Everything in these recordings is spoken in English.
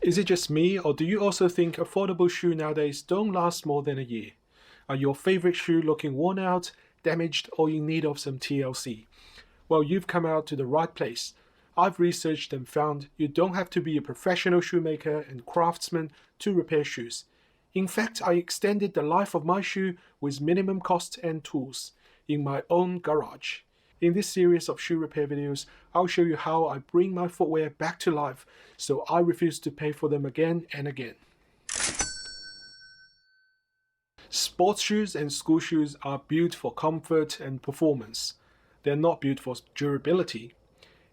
Is it just me, or do you also think affordable shoes nowadays don't last more than a year? Are your favorite shoe looking worn out, damaged, or in need of some TLC? Well, you've come out to the right place. I've researched and found you don't have to be a professional shoemaker and craftsman to repair shoes. In fact, I extended the life of my shoe with minimum cost and tools in my own garage. In this series of shoe repair videos, I'll show you how I bring my footwear back to life so I refuse to pay for them again and again. Sports shoes and school shoes are built for comfort and performance. They're not built for durability,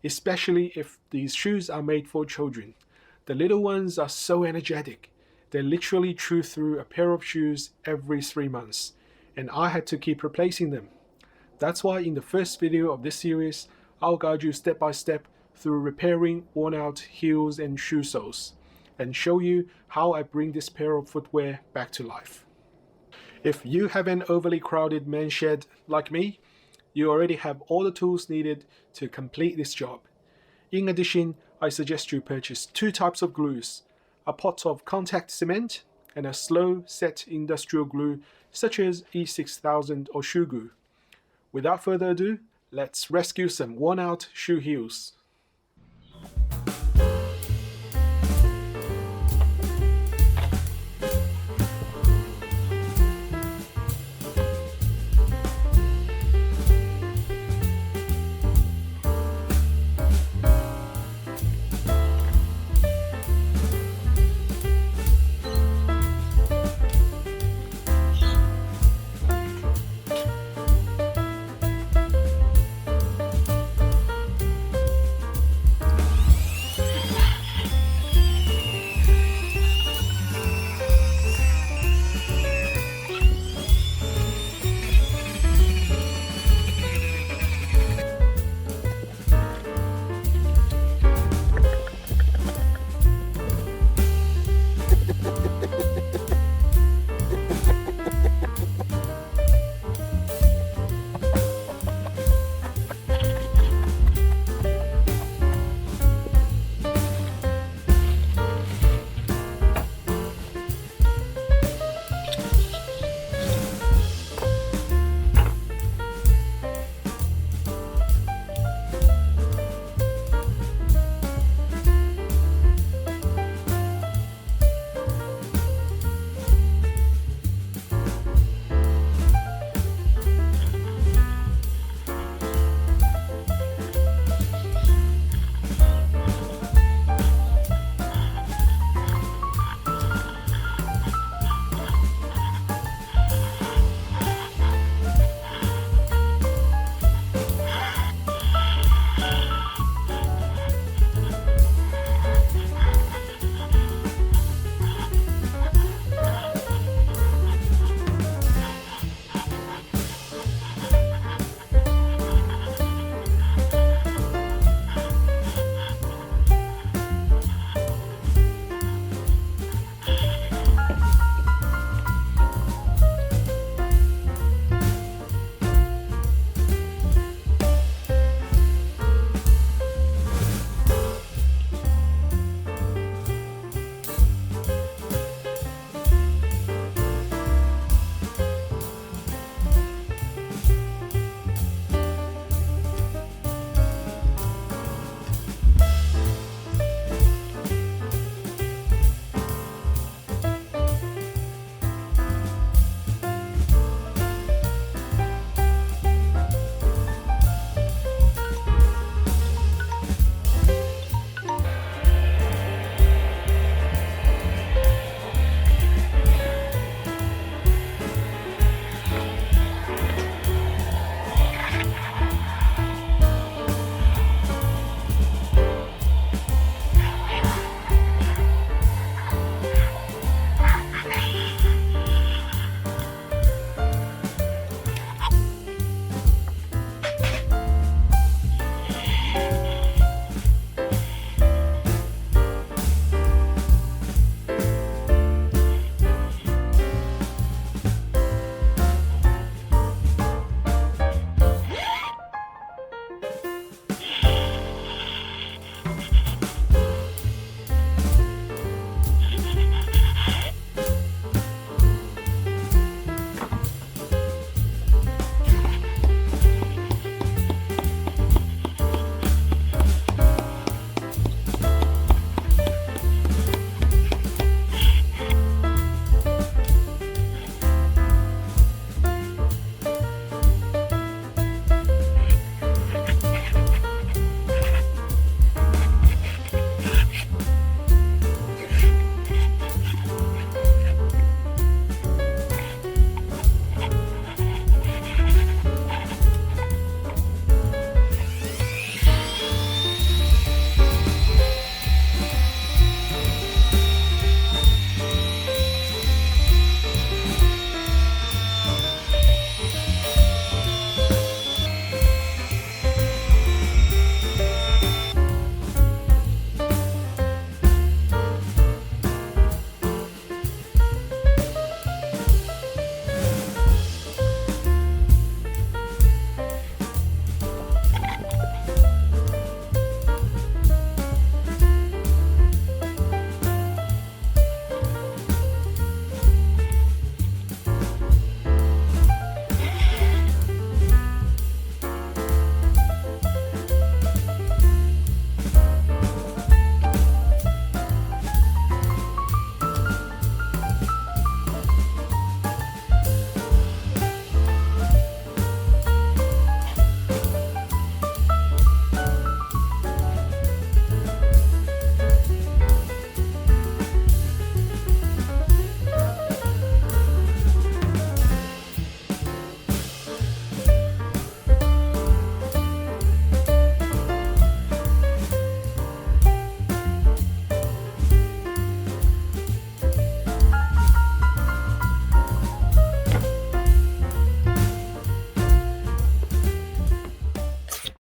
especially if these shoes are made for children. The little ones are so energetic. They literally chew through a pair of shoes every 3 months, and I had to keep replacing them. That's why in the first video of this series, I'll guide you step by step through repairing worn out heels and shoe soles, and show you how I bring this pair of footwear back to life. If you have an overly crowded men's shed like me, you already have all the tools needed to complete this job. In addition, I suggest you purchase 2 types of glues, a pot of contact cement and a slow set industrial glue such as E6000 or shoe glue. Without further ado, let's rescue some worn out shoe heels.